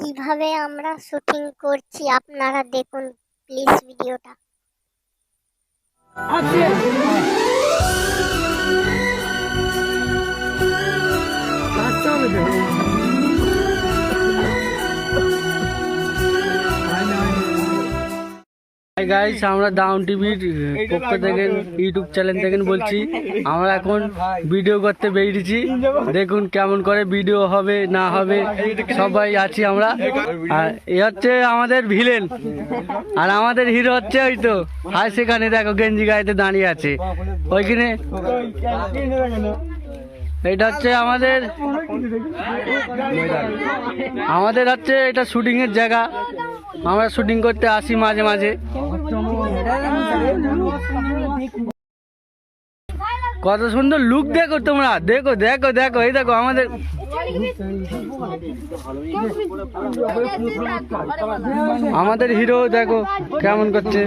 কিভাবে আমরা শুটিং করছি আপনারা দেখুন প্লিজ ভিডিওটা। হাই গাইস, আমরা ডাউন টিভির পক্ষ থেকে ইউটিউব চ্যানেল থেকে বলছি, আমরা এখন ভিডিও করতে বেরিয়েছি। দেখুন কেমন করে ভিডিও হবে না হবে, সবাই আছি আমরা। আর এ হচ্ছে আমাদের ভিলেন, আর আমাদের হিরো হচ্ছে ওই তো হাই, সেখানে দেখো গেঞ্জি গাইতে দাঁড়িয়ে আছে ওইখানে। এটা হচ্ছে আমাদের হচ্ছে এটা শুটিং এর জায়গা। আমরা শুটিং করতে আসি মাঝে মাঝে। কত সুন্দর লুক দেখো তোমরা, দেখো দেখো দেখো, এই দেখো আমাদের হিরো দেখো কেমন করছে।